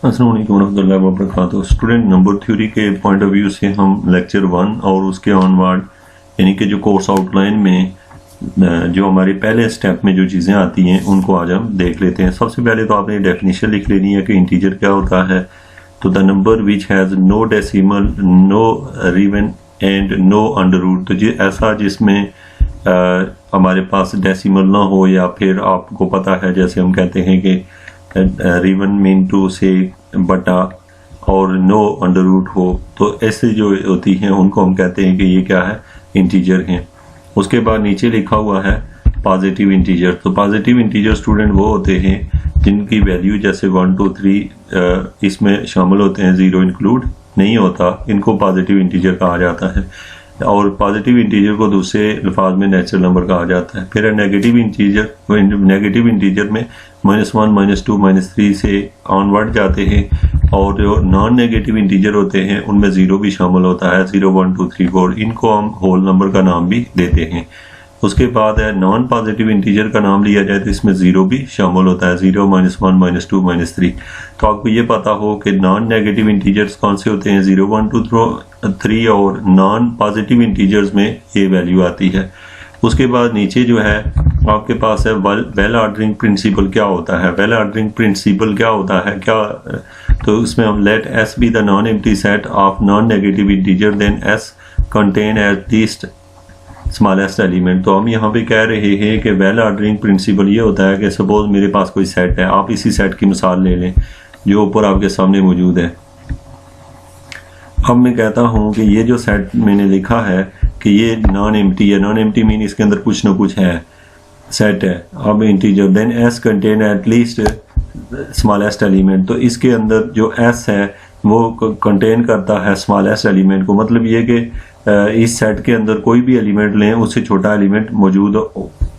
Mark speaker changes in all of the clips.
Speaker 1: अस्सलाम वालेकुम रहमतुल्लाहि व बरकातुहू। स्टूडेंट, नंबर थ्योरी के पॉइंट ऑफ व्यू से हम लेक्चर 1 और उसके ऑनवर्ड यानी कि जो कोर्स आउटलाइन में जो हमारे पहले स्टेप में जो चीज़ें आती हैं उनको आज हम देख लेते हैं। सबसे पहले तो आपने डेफिनेशन लिख लेनी है कि इंटीजर क्या होता है। तो the number which has no decimal, no रिवन एंड नो अंडर रूट, तो ऐसा जिसमें हमारे पास डेसिमल ना हो, या फिर आपको पता है जैसे हम कहते हैं कि रिवन मीन टू से बटा और नो अंडर रूट हो, तो ऐसे जो होती हैं उनको हम कहते हैं कि ये क्या है, इंटीजर हैं। उसके बाद नीचे लिखा हुआ है पॉजिटिव इंटीजर। तो पॉजिटिव इंटीजर स्टूडेंट वो होते हैं जिनकी वैल्यू जैसे 1 2 3 इसमें शामिल होते हैं, 0 इंक्लूड नहीं होता, इनको पॉजिटिव इंटीजर कहा जाता है। और पॉजिटिव इंटीजर को दूसरे अल्फाज में नेचुरल नंबर कहा जाता है। फिर नेगेटिव इंटीजर में -1 -2 -3 से ऑनवर्ड जाते हैं, और जो नॉन नेगेटिव इंटीजर होते हैं उनमें 0 भी शामिल होता है, 0 1 2 3 4, इनको हम होल नंबर का नाम भी देते हैं। उसके बाद है नॉन पॉजिटिव इंटीजर का नाम लिया जाए तो इसमें 0 भी शामिल होता है, 0 -1 -2 -3। तो आपको ये पता हो कि नॉन नेगेटिव इंटीजर्स कौन से होते हैं, 0 1 2 3, और नॉन पॉजिटिव इंटीजर्स में ये वैल्यू आती है। उसके बाद नीचे जो है आपके पास है वेल ऑर्डरिंग प्रिंसिपल क्या होता है। वेल ऑर्डरिंग प्रिंसिपल क्या होता है, क्या, तो इसमें हम let S be the non empty set of non negative integer then S contain at least smallest element. तो हम यहाँ पे कह रहे हैं कि वेल ऑर्डरिंग प्रिंसिपल ये होता है कि सपोज मेरे पास कोई सेट है, आप इसी सेट की मिसाल ले लें जो ऊपर आपके सामने मौजूद है। अब मैं कहता हूँ कि ये जो सेट मैंने लिखा है कि ये नॉन एम्प्टी है, नॉन एम्प्टी मीन इसके अंदर कुछ ना कुछ है, सेट है। अब integer then S contain at least smallest element, तो इसके अंदर जो एस है वो कंटेन करता है स्मॉलेस्ट एलिमेंट को। मतलब ये कि इस सेट के अंदर कोई भी एलिमेंट लें, उससे छोटा एलिमेंट मौजूद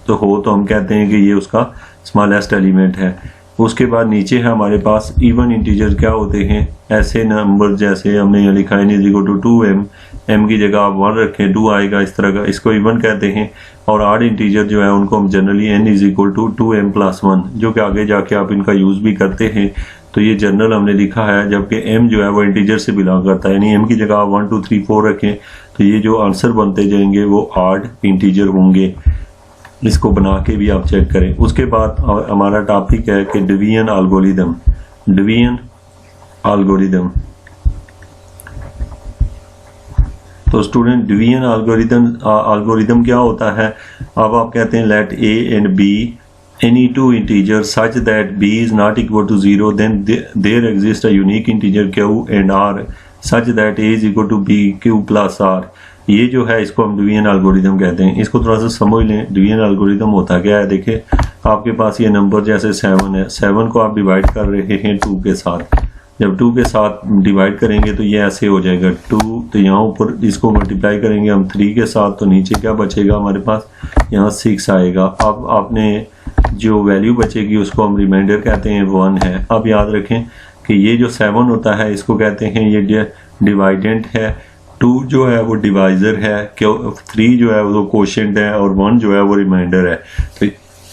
Speaker 1: तो हम कहते हैं कि ये उसका स्मॉलेस्ट एलिमेंट है। उसके बाद नीचे है हमारे पास इवन इंटीजर क्या होते हैं, ऐसे नंबर जैसे हमने यहाँ लिखा है n = 2m, m की जगह आप 1 रखें 2 आएगा, इस तरह का, इसको इवन कहते हैं। और ऑड इंटीजर जो है उनको हम जनरली n = 2m + 1, जो कि आगे जाके आप इनका यूज भी करते हैं। तो ये जनरल हमने लिखा है, जबकि m जो है वो इंटीजर से बिलोंग करता है, यानी m की जगह आप 1 2 3 4 रखें तो ये जो आंसर बनते जाएंगे वो ऑड इंटीजर होंगे। इसको बना के भी आप चेक करें। उसके बाद हमारा टॉपिक है कि डिवीजन एल्गोरिथम। डिवीजन एल्गोरिथम, तो स्टूडेंट डिवीजन एल्गोरिथम क्या होता है। अब आप कहते हैं late a and b any two integers such that b is not equal to 0, then there exists a unique integer q and r such that a is equal to b q plus r। ये जो है इसको हम division algorithm कहते हैं। इसको थोड़ा सा समझ लें, डिवीजन एल्गोरिथम होता क्या है। देखिए आपके पास ये नंबर जैसे 7 है, 7 को आप डिवाइड कर रहे हैं 2 के साथ। जब 2 के साथ डिवाइड करेंगे तो ये ऐसे हो जाएगा 2, तो यहाँ ऊपर इसको मल्टीप्लाई करेंगे हम 3 के साथ, तो नीचे क्या बचेगा हमारे पास, यहाँ 6 आएगा। अब आपने जो वैल्यू बचेगी उसको हम रिमाइंडर कहते हैं, 1 है। अब याद रखें कि ये जो 7 होता है इसको कहते हैं ये डिवाइडेंट है, 2 जो है वो डिवाइजर है, 3 जो है वो कोशेंट है, और 1 जो है वो रिमाइंडर है। तो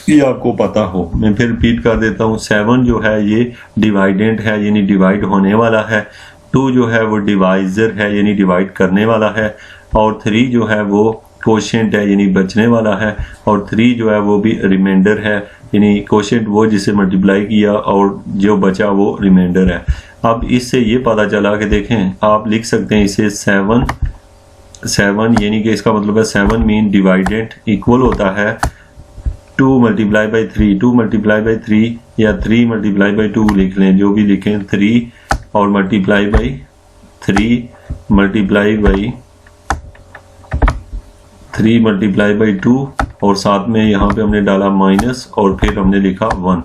Speaker 1: ये आपको पता हो, मैं फिर रिपीट कर देता हूँ। 7 जो है ये डिवाइडेंट है, यानी डिवाइड होने वाला है। 2 जो है वो डिवाइजर है, यानी डिवाइड करने वाला है। और 3 जो है वो कोशेंट है, यानी बचने वाला है। और 3 जो है वो भी रिमाइंडर है, यानी कोशेंट वो जिसे मल्टीप्लाई किया और जो बचा वो रिमाइंडर है। अब इससे ये पता चला कि देखें आप लिख सकते हैं इसे 7 यानी कि इसका मतलब है 7 मीन डिवाइडेंट इक्वल होता है 2 × 3, 2 × 3 या 3 × 2 लिख लें, जो भी लिखें, 3 और multiply by 3 multiply by 3 multiply by 2, और साथ में यहाँ पे हमने डाला माइनस और फिर हमने लिखा +1।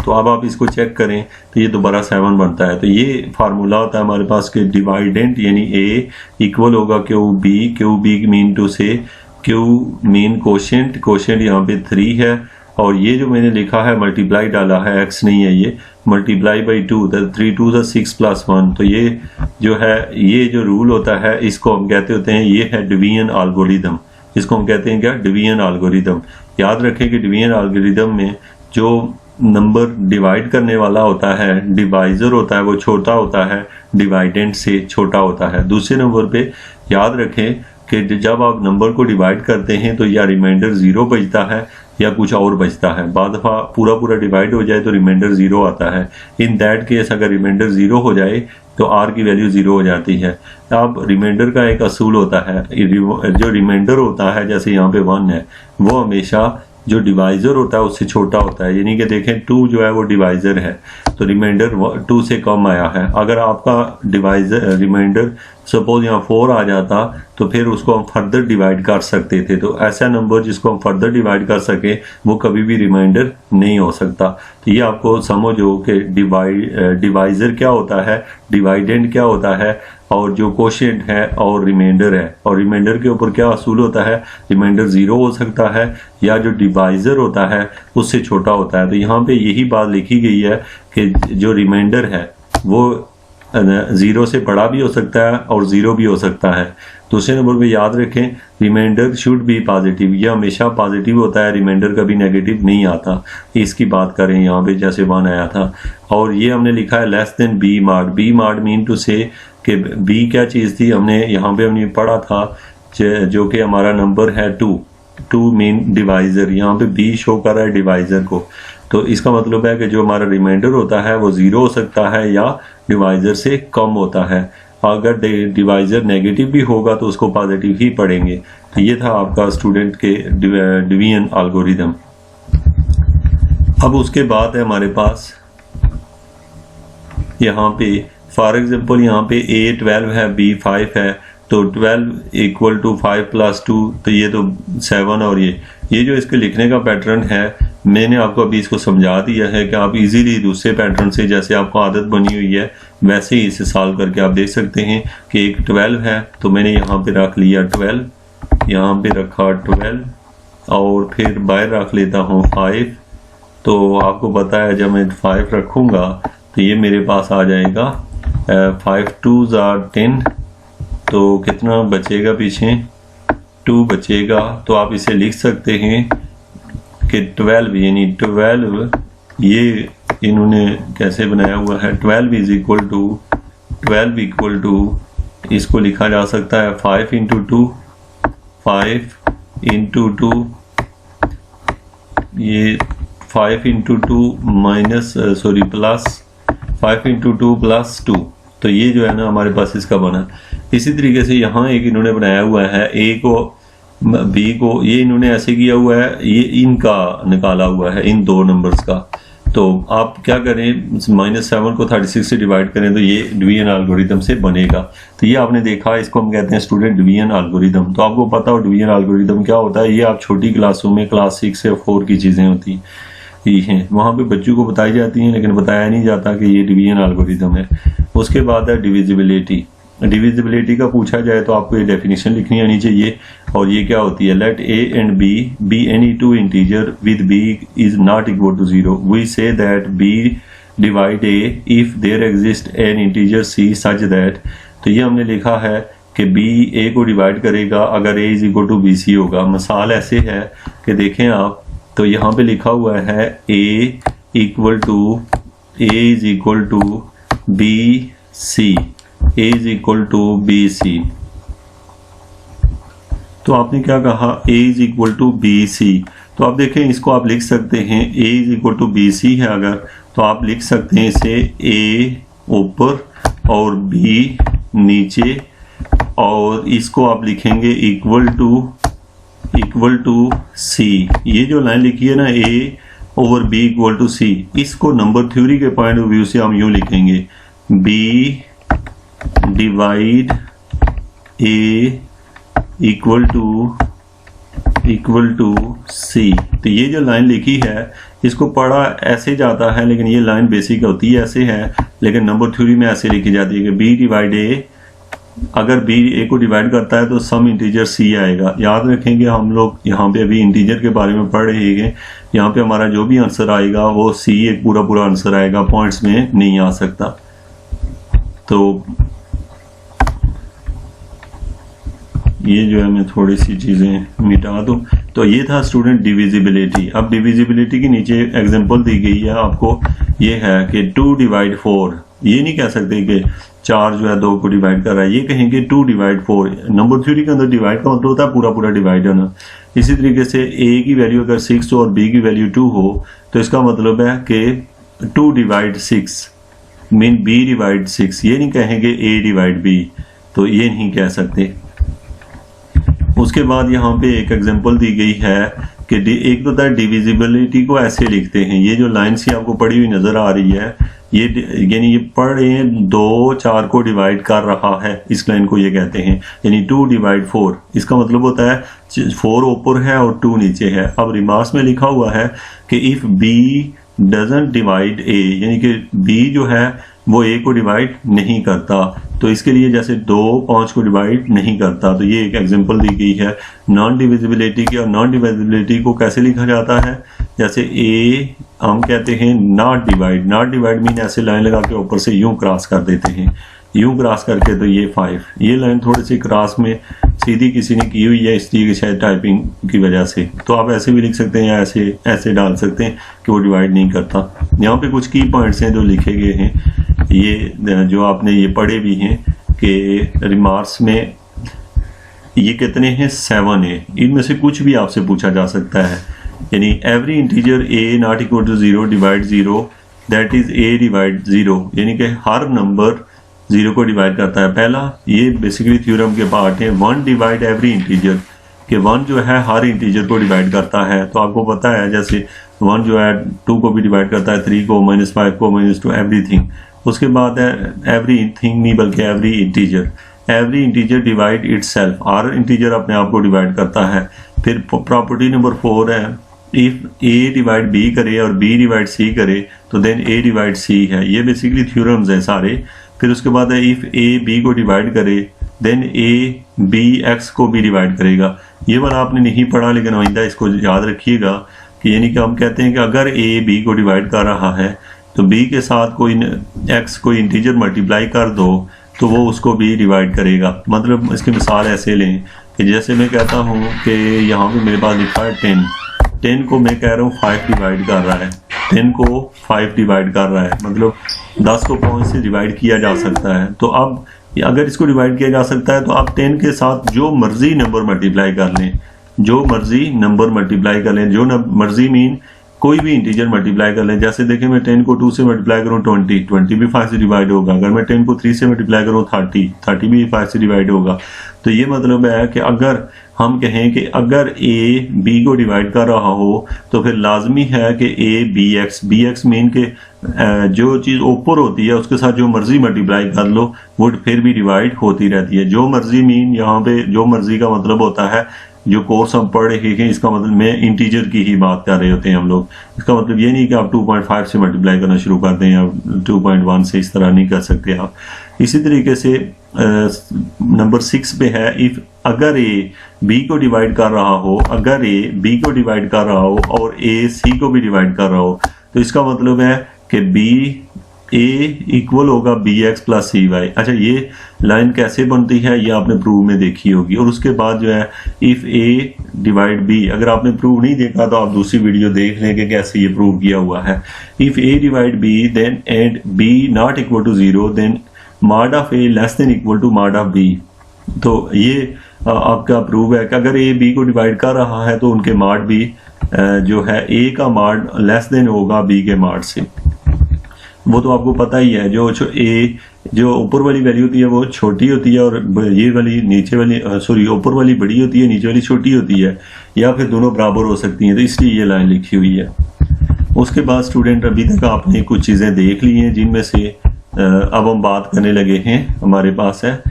Speaker 1: तो अब आप इसको चेक करें तो ये दोबारा 7 बनता है। तो ये फार्मूला होता है हमारे पास कि डिवाइडेंट यानी a इक्वल होगा क्यू बी मीन टू से क्यू मीन कोशेंट यहाँ पे 3 है, और ये जो मैंने लिखा है मल्टीप्लाई डाला है, x नहीं है, ये मल्टीप्लाई बाई 2, 3 2 6 + 1। तो ये जो है ये जो रूल होता है इसको हम कहते होते हैं, ये है डिवीजन एल्गोरिथम। इसको हम कहते हैं क्या, डिवीजन एल्गोरिथम। याद रखें कि डिवीजन एल्गोरिथम में जो नंबर डिवाइड करने वाला होता है, डिवाइजर होता है, वो छोटा होता है, डिवाइडेंड से छोटा होता है। दूसरे नंबर पे याद रखें कि जब आप नंबर को डिवाइड करते हैं तो या रिमाइंडर 0 बचता है या कुछ और बचता है। बाद दफ़ा पूरा डिवाइड हो जाए तो रिमाइंडर 0 आता है। इन दैट केस अगर रिमाइंडर 0 हो जाए तो आर की वैल्यू 0 हो जाती है। अब रिमाइंडर का एक असूल होता है, जो रिमाइंडर होता है जैसे यहाँ पे 1 है, वो हमेशा जो डिवाइजर होता है उससे छोटा होता है। यानी कि देखें 2 जो है वो डिवाइजर है तो रिमाइंडर 2 से कम आया है। अगर आपका डिवाइजर रिमाइंडर सपोज यहाँ 4 आ जाता तो फिर उसको हम फर्दर डिवाइड कर सकते थे। तो ऐसा नंबर जिसको हम फर्दर डिवाइड कर सके वो कभी भी रिमाइंडर नहीं हो सकता। तो ये आपको समझो कि डिवाइजर क्या होता है, डिवाइडेंड क्या होता है, और जो कोशिएंट है और रिमाइंडर है। और रिमाइंडर के ऊपर क्या असूल होता है, रिमाइंडर 0 हो सकता है या जो डिवाइजर होता है उससे छोटा होता है। तो यहाँ पे यही बात लिखी गई है कि जो रिमाइंडर है वो 0 से बड़ा भी हो सकता है और 0 भी हो सकता है। दूसरे नंबर पे याद रखें रिमाइंडर शुड बी पॉजिटिव, यह हमेशा पॉजिटिव होता है, रिमाइंडर कभी नेगेटिव नहीं आता। इसकी बात करें यहाँ पे जैसे 1 आया था। और ये हमने लिखा है less than B mod. B mod mean to say कि बी क्या चीज़ थी, हमने यहाँ पे हमने पढ़ा था जो कि हमारा नंबर है 2 मीन डिवाइजर। यहाँ पे बी शो कर रहा है डिवाइजर को। तो इसका मतलब है कि जो हमारा रिमाइंडर होता है वो 0 हो सकता है या डिवाइजर से कम होता है। अगर डिवाइजर नेगेटिव भी होगा तो उसको पॉजिटिव ही पढ़ेंगे। तो ये था आपका स्टूडेंट के डिवीजन एल्गोरिथम। अब उसके बाद है हमारे पास यहाँ पे फॉर एग्जांपल यहाँ पे A 12 है, B 5 है, तो 12 इक्वल टू 5 प्लस 2, तो ये तो 7। और ये जो इसके लिखने का पैटर्न है मैंने आपको अभी इसको समझा दिया है कि आप इजीली दूसरे पैटर्न से जैसे आपको आदत बनी हुई है वैसे ही इसे सॉल्व करके आप देख सकते हैं कि एक 12 है तो मैंने यहाँ पे रख लिया 12, यहाँ पे रखा 12 और फिर बाहर रख लेता हूँ 5। तो आपको पता है जब मैं 5 रखूँगा तो ये मेरे पास आ जाएगा 5 2s are 10, तो कितना बचेगा पीछे 2 बचेगा। तो आप इसे लिख सकते हैं कि 12 यानी 12 ये इन्होंने कैसे बनाया हुआ है 12 इक्वल टू इसको लिखा जा सकता है 5 इंटू 2 ये 5 into 2 minus plus 5 into 2 plus 2। तो ये जो है ना हमारे पास इसका बना। इसी तरीके से यहाँ एक इन्होंने बनाया हुआ है A को B को, ये इन्होंने ऐसे किया हुआ है, ये इनका निकाला हुआ है इन 2 नंबर्स का। तो आप क्या करें -7 को 36 से डिवाइड करें तो ये डिवीजन एल्गोरिथम से बनेगा। तो ये आपने देखा, इसको हम कहते हैं स्टूडेंट डिवीजन एल्गोरिथम। तो आपको पता हो डिवीजन एल्गोरिथम क्या होता है, ये आप छोटी क्लासों में क्लास 6 या 4 की चीज़ें होती हैं, वहाँ पे बच्चों को बताई जाती हैं लेकिन बताया नहीं जाता कि ये डिवीजन एल्गोरिथम है। उसके बाद है डिविजिबिलिटी। डिविजिबिलिटी का पूछा जाए तो आपको ये डेफिनेशन लिखनी आनी चाहिए। और ये क्या होती है, late A and B be any 2 integer with B is not equal to 0, we say that B divide A if there exists an integer C such that। तो ये हमने लिखा है कि B A को डिवाइड करेगा अगर A is equal to BC होगा। मिसाल ऐसे है कि देखें आप, तो यहाँ पे लिखा हुआ है A is equal to BC, A is equal to BC। तो आपने क्या कहा, A is equal to BC। तो आप देखें इसको आप लिख सकते हैं A is equal to BC है अगर, तो आप लिख सकते हैं इसे A ऊपर और B नीचे, और इसको आप लिखेंगे इक्वल टू C। ये जो लाइन लिखी है ना A over B equal to C, इसको नंबर थ्योरी के पॉइंट ऑफ व्यू से हम यूँ लिखेंगे B divide A equal to C। तो ये जो लाइन लिखी है इसको पढ़ा ऐसे जाता है लेकिन ये लाइन बेसिक होती है ऐसे है, लेकिन नंबर थ्योरी में ऐसे लिखी जाती है कि B डिवाइड A, अगर B A को डिवाइड करता है तो सम इंटीजर C आएगा। याद रखेंगे हम लोग यहाँ पे अभी इंटीजर के बारे में पढ़ रहे हैं, यहाँ पे हमारा जो भी आंसर आएगा वो C एक पूरा आंसर आएगा, पॉइंट्स में नहीं आ सकता। तो ये जो है मैं थोड़ी सी चीज़ें मिटा दूँ। तो ये था स्टूडेंट डिविजिबिलिटी। अब डिविजिबिलिटी के नीचे एग्जांपल दी गई है आपको, ये है कि 2 डिवाइड 4। ये नहीं कह सकते कि 4 जो है 2 को डिवाइड कर रहा है, ये कहेंगे 2 डिवाइड 4। नंबर थ्योरी के अंदर डिवाइड का मतलब होता है पूरा पूरा डिवाइड होना। इसी तरीके से a की वैल्यू अगर 6 हो और b की वैल्यू 2 हो तो इसका मतलब है कि 2 डिवाइड 6 मीन b डिवाइड 6। ये नहीं कहेंगे a डिवाइड b, तो ये नहीं कह सकते। उसके बाद यहाँ पे एक एग्जांपल दी गई है कि एक तो है डिविजिबिलिटी को ऐसे लिखते हैं, ये जो लाइन सी आपको पड़ी हुई नजर आ रही है, ये यानी ये पढ़ रहे हैं 2 4 को डिवाइड कर रहा है, इस लाइन को ये कहते हैं, यानी 2 डिवाइड 4। इसका मतलब होता है 4 ऊपर है और 2 नीचे है। अब रिमार्क्स में लिखा हुआ है कि if b doesn't divide a, यानी कि b जो है वो a को डिवाइड नहीं करता, तो इसके लिए जैसे 2 5 को डिवाइड नहीं करता, तो ये एक एग्जांपल दी गई है नॉन डिविजिबिलिटी की। और नॉन डिविजिबिलिटी को कैसे लिखा जाता है, जैसे a हम कहते हैं not divide. Not divide mean ऐसे लाइन लगा के ऊपर से यूं क्रॉस कर देते हैं, यूं क्रॉस करके, तो ये 5। ये लाइन थोड़ी सी क्रॉस में सीधी किसी ने की हुई है, इसलिए शायद टाइपिंग की वजह से। तो आप ऐसे भी लिख सकते हैं या ऐसे ऐसे डाल सकते हैं कि वो डिवाइड नहीं करता। यहाँ पे कुछ की पॉइंट्स हैं जो लिखे गए हैं, ये जो आपने ये पढ़े भी हैं कि रिमार्क्स में ये कितने हैं, 7 है। इनमें से कुछ भी आपसे पूछा जा सकता है, यानी every integer a not equal to 0 divide 0 that is a divide 0, यानी कि हर नंबर 0 को डिवाइड करता है। पहला ये बेसिकली थ्योरम के पार्ट है। 1 डिवाइड एवरी इंटीजर, कि 1 जो है हर इंटीजर को डिवाइड करता है। तो आपको पता है जैसे 1 जो है 2 को भी डिवाइड करता है, 3 को, -5 को, -2, एवरीथिंग। उसके बाद है एवरी थिंग नहीं बल्कि every integer. Every integer divide itself, हर इंटीजर अपने आप को डिवाइड करता है। फिर प्रॉपर्टी नंबर 4 है इफ a डिवाइड b करे और b डिवाइड c करे तो देन a डिवाइड c है। ये बेसिकली थ्योरम्स हैं सारे। फिर उसके बाद है इफ a b को डिवाइड करे देन a b x को भी डिवाइड करेगा। ये वाला आपने नहीं पढ़ा, लेकिन आइंदा इसको याद रखिएगा कि यानी कि हम कहते हैं कि अगर a b को डिवाइड कर रहा है तो b के साथ कोई x कोई इंटीजर मल्टीप्लाई कर दो तो वो उसको भी डिवाइड करेगा। मतलब इसकी मिसाल ऐसे लें कि जैसे मैं कहता हूँ कि यहाँ पे मेरे पास लिखा है 10 को मैं कह रहा हूँ 5 डिवाइड कर रहा है, 10 को 5 डिवाइड कर रहा है, मतलब 10 को 5 से डिवाइड किया जा सकता है। तो अब अगर इसको डिवाइड किया जा सकता है तो आप 10 के साथ जो मर्जी नंबर मल्टीप्लाई कर लें, जो मर्जी नंबर मल्टीप्लाई कर लें, जो मर्जी मीन कोई भी इंटीजर मल्टीप्लाई कर लें। जैसे देखें मैं 10 को 2 से मल्टीप्लाई करूँ 20 भी 5 से डिवाइड होगा। अगर मैं 10 को 3 से मल्टीप्लाई करूँ 30 भी 5 से डिवाइड होगा। तो ये मतलब है कि अगर हम कहें कि अगर a b को डिवाइड कर रहा हो तो फिर लाजमी है कि a bx मीन के जो चीज़ ऊपर होती है उसके साथ जो मर्जी मल्टीप्लाई कर लो वो फिर भी डिवाइड होती रहती है। जो मर्जी मीन यहाँ पे जो मर्जी का मतलब होता है जो कोर्स हम पढ़ रहे हैं इसका मतलब में इंटीजर की ही बात कर रहे होते हैं हम लोग। इसका मतलब ये नहीं कि आप 2.5 से मल्टीप्लाई करना शुरू कर दें या 2.1 से, इस तरह नहीं कर सकते आप। इसी तरीके से नंबर 6 पे है इफ अगर a b को डिवाइड कर रहा हो, अगर a b को डिवाइड कर रहा हो और a c को भी डिवाइड कर रहा हो तो इसका मतलब है कि b a इक्वल होगा bx प्लस cy। अच्छा ये लाइन कैसे बनती है ये आपने प्रूव में देखी होगी। और उसके बाद जो है इफ a डिवाइड b, अगर आपने प्रूव नहीं देखा तो आप दूसरी वीडियो देख लें कि कैसे ये प्रूव किया हुआ है। If a divide b then and b not equal to 0 then mod of a less than equal to mod of b। तो ये आपका प्रूव है कि अगर a b को डिवाइड कर रहा है तो उनके मॉड भी जो है a का मॉड लेस देन होगा b के मॉड से। वो तो आपको पता ही है, जो जो ऊपर वाली वैल्यू होती है वो छोटी होती है और ये वाली नीचे वाली सॉरी ऊपर वाली बड़ी होती है, नीचे वाली छोटी होती है, या फिर दोनों बराबर हो सकती हैं। तो इसलिए ये लाइन लिखी हुई है। उसके बाद स्टूडेंट अभी तक आपने कुछ चीज़ें देख ली हैं जिनमें से अब हम बात करने लगे हैं। हमारे पास है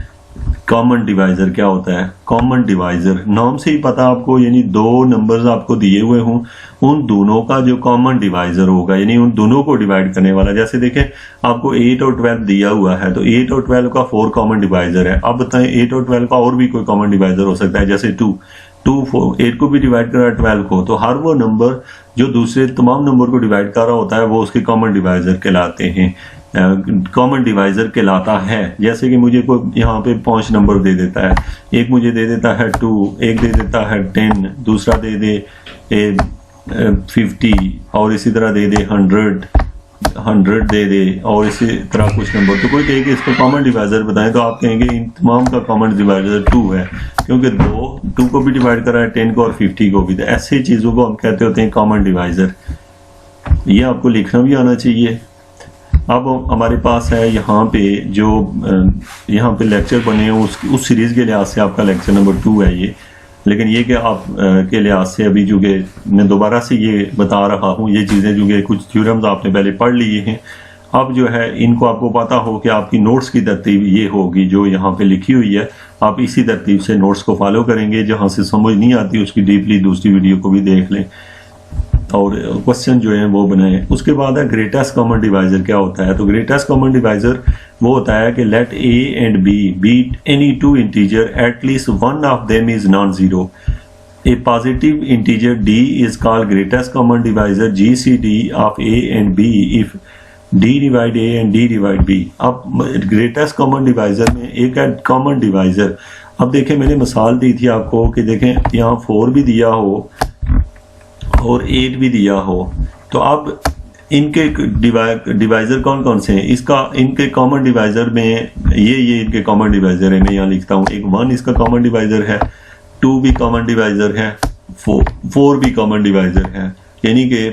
Speaker 1: कॉमन डिवाइजर। क्या होता है कॉमन डिवाइजर? नाम से ही पता आपको, यानी दो नंबर्स आपको दिए हुए हों उन दोनों का जो कॉमन डिवाइजर होगा, यानी उन दोनों को डिवाइड करने वाला। जैसे देखें आपको 8 और 12 दिया हुआ है तो 8 और 12 का 4 कॉमन डिवाइजर है। अब बताएं 8 और 12 का और भी कोई कॉमन डिवाइजर हो सकता है, जैसे 2 8 को भी डिवाइड कर रहा है 12 को। तो हर वो नंबर जो दूसरे तमाम नंबर को डिवाइड कर रहा होता है वो उसके कॉमन डिवाइजर कहलाते हैं। कॉमन डिवाइजर कहलाता है। जैसे कि मुझे कोई यहाँ पे 5 नंबर दे देता है, एक मुझे दे देता है 2, एक दे देता है 10, दूसरा दे दे 50 और इसी तरह दे दे 100 दे दे और इसी तरह कुछ नंबर। तो कोई कहे कि इसका कॉमन डिवाइजर बताएं, तो आप कहेंगे इन तमाम का कॉमन डिवाइजर 2 है, क्योंकि 2 को भी डिवाइड कर रहा है 10 को और 50 को भी। तो ऐसी चीज़ों को हम कहते होते हैं कॉमन डिवाइजर। ये आपको लिखना भी आना चाहिए। अब हमारे पास है यहाँ पे जो यहाँ पे लेक्चर बने हैं उस सीरीज़ के लिहाज से आपका लेक्चर नंबर 2 है ये। लेकिन ये कि आप के लिहाज से अभी जो कि मैं दोबारा से ये बता रहा हूँ, ये चीज़ें जो कि कुछ थ्योरम्स आपने पहले पढ़ लिए हैं, अब जो है इनको आपको पता हो कि आपकी नोट्स की तरतीब ये होगी जो यहाँ पे लिखी हुई है। आप इसी तरतीब से नोट्स को फॉलो करेंगे। जहाँ से समझ नहीं आती उसकी डीपली दूसरी वीडियो को भी देख लें और क्वेश्चन जो है वो बनाए। उसके बाद है ग्रेटेस्ट कॉमन डिवाइजर क्या होता है। तो ग्रेटेस्ट कॉमन डिवाइजर वो होता है कि let A and B be any 2 integer at least one of them is non zero. A positive integer d is called greatest common divisor GCD of a and b if d divide a and d divide b। अब greatest common divisor में एक है common divisor. अब देखें मैंने मिसाल दी थी आपको कि देखें यहाँ 4 भी दिया हो और 8 भी दिया हो, तो अब इनके डिवाइजर कौन कौन से हैं। इसका इनके कॉमन डिवाइजर में ये इनके कॉमन डिवाइजर है। मैं यहाँ लिखता हूँ एक 1 इसका कॉमन डिवाइजर है, 2 भी कॉमन डिवाइजर है, 4 भी कॉमन डिवाइजर है। यानी कि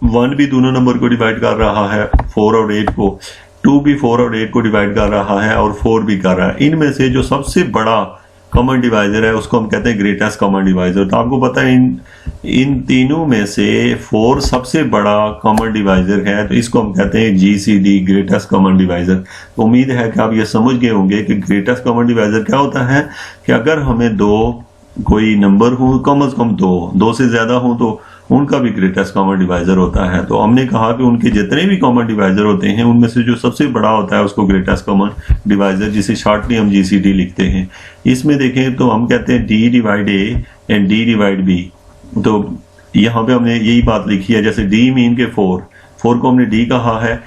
Speaker 1: 1 भी दोनों नंबर को डिवाइड कर रहा है 4 और 8 को, 2 भी 4 और 8 को डिवाइड कर रहा है और 4 भी कर रहा है। इनमें से जो सबसे बड़ा कॉमन डिवाइजर है उसको हम कहते हैं ग्रेटेस्ट कॉमन डिवाइजर। तो आपको पता है इन तीनों में से 4 सबसे बड़ा कॉमन डिवाइजर है, तो इसको हम कहते हैं GCD ग्रेटेस्ट कॉमन डिवाइजर। तो उम्मीद है कि आप ये समझ गए होंगे कि ग्रेटेस्ट कॉमन डिवाइजर क्या होता है कि अगर हमें 2 कोई नंबर हो कम से कम 2 से ज्यादा हो तो उनका भी ग्रेटेस्ट कॉमन डिवाइजर होता है। तो हमने कहा कि उनके जितने भी कॉमन डिवाइजर होते हैं उनमें से जो सबसे बड़ा होता है उसको ग्रेटेस्ट कॉमन डिवाइजर, जिसे शॉर्टली हम GCD लिखते हैं। इसमें देखें तो हम कहते हैं D divide A and D divide B। तो यहाँ पे हमने यही बात लिखी है। जैसे D मीन के 4 को हमने D कहा है,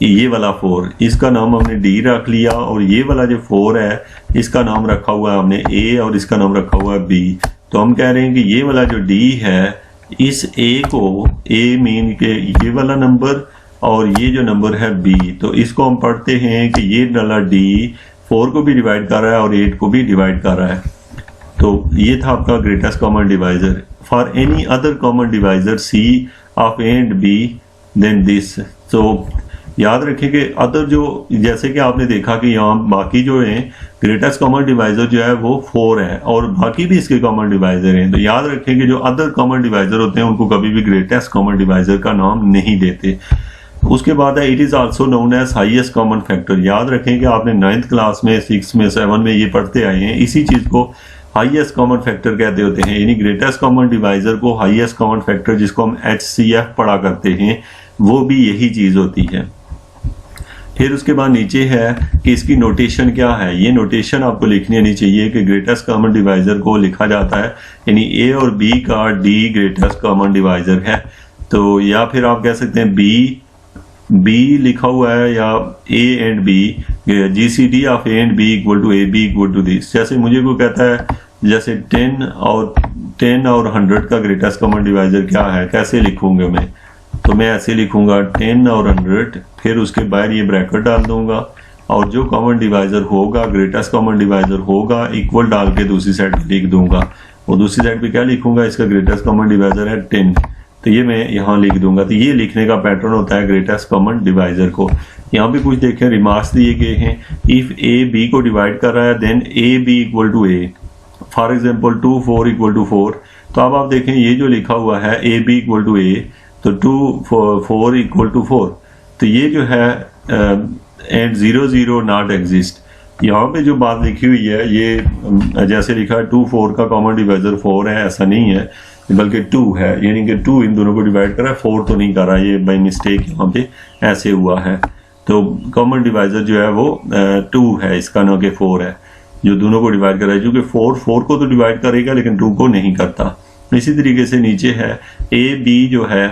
Speaker 1: ये वाला 4 इसका नाम हमने D रख लिया, और ये वाला जो 4 है इसका नाम रखा हुआ है हमने A और इसका नाम रखा हुआ है B। तो हम कह रहे हैं कि ये वाला जो D है इस A को A मीन के ये वाला नंबर और ये जो नंबर है B, तो इसको हम पढ़ते हैं कि ये वाला D 4 को भी डिवाइड कर रहा है और 8 को भी डिवाइड कर रहा है। तो ये था आपका greatest common divisor. For any other common divisor C of A and B then this. तो याद रखें कि अदर जो जैसे कि आपने देखा कि यहाँ बाकी जो है ग्रेटेस्ट कॉमन डिवाइजर जो है वो 4 है और बाकी भी इसके कॉमन डिवाइजर हैं। तो याद रखें कि जो अदर कॉमन डिवाइजर होते हैं उनको कभी भी ग्रेटेस्ट कॉमन डिवाइजर का नाम नहीं देते। उसके बाद है it is also known as highest common factor. याद रखें कि आपने 9th क्लास में 6 में 7 में ये पढ़ते आए हैं। इसी चीज को हाईएस्ट कॉमन फैक्टर कहते होते हैं, यानी ग्रेटेस्ट कॉमन डिवाइजर को हाईएस्ट कॉमन फैक्टर जिसको हम HCF पढ़ा करते हैं वो भी यही चीज होती है। फिर उसके बाद नीचे है कि इसकी नोटेशन क्या है। ये नोटेशन आपको लिखनी आनी चाहिए कि ग्रेटेस्ट कॉमन डिवाइजर को लिखा जाता है यानी A और B का D ग्रेटेस्ट कॉमन डिवाइजर है। तो या फिर आप कह सकते हैं B लिखा हुआ है या A and B GCD of A and B equal to AB equal to this. जैसे मुझे कोई कहता है जैसे 10 और 100 का ग्रेटेस्ट कॉमन डिवाइजर क्या है, कैसे लिखूंगा मैं, तो मैं ऐसे लिखूंगा 10 और 100, फिर उसके बाहर ये ब्रैकेट डाल दूंगा और जो कॉमन डिवाइजर होगा ग्रेटेस्ट कॉमन डिवाइजर होगा इक्वल डाल के दूसरी साइड लिख दूंगा और दूसरी साइड पे क्या लिखूंगा, इसका ग्रेटेस्ट कॉमन डिवाइजर है 10, तो ये मैं यहाँ लिख दूंगा। तो ये लिखने का पैटर्न होता है ग्रेटेस्ट कॉमन डिवाइजर को। यहाँ पे कुछ देखें रिमार्क्स दिए गए हैं। इफ A B को डिवाइड कर रहा है then A B equal to A। For example 2 4 equal to 4। तो अब आप देखें ये जो लिखा हुआ है A B equal to A, तो 2 4 इक्वल टू 4, तो ये जो है एंड 0 0 नॉट एग्जिस्ट। यहाँ पे जो बात लिखी हुई है ये जैसे लिखा है 2 4 का कॉमन डिवाइजर 4 है, ऐसा नहीं है बल्कि 2 है, यानी कि 2 इन दोनों को डिवाइड कर रहा है, 4 तो नहीं कर रहा, ये बाई मिस्टेक यहाँ पे ऐसे हुआ है। तो कॉमन डिवाइजर जो है वो 2 है इसका, ना कि 4 है जो दोनों को डिवाइड कर रहा है, क्योंकि 4 को तो डिवाइड करेगा लेकिन 2 को नहीं करता। इसी तरीके से नीचे है A B जो है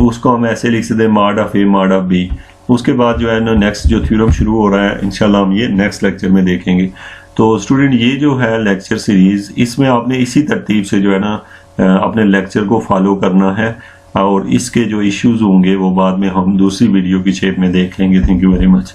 Speaker 1: उसको हम ऐसे लिख सकते हैं mod of A mod of B, उसके बाद जो है ना नेक्स्ट जो थ्योरम शुरू हो रहा है, इंशाल्लाह हम ये नेक्स्ट लेक्चर में देखेंगे। तो स्टूडेंट ये जो है लेक्चर सीरीज, इसमें आपने इसी तरतीब से जो है ना अपने लेक्चर को फॉलो करना है, और इसके जो इश्यूज होंगे वो बाद में हम दूसरी वीडियो की शेप में देख लेंगे। Thank you very much.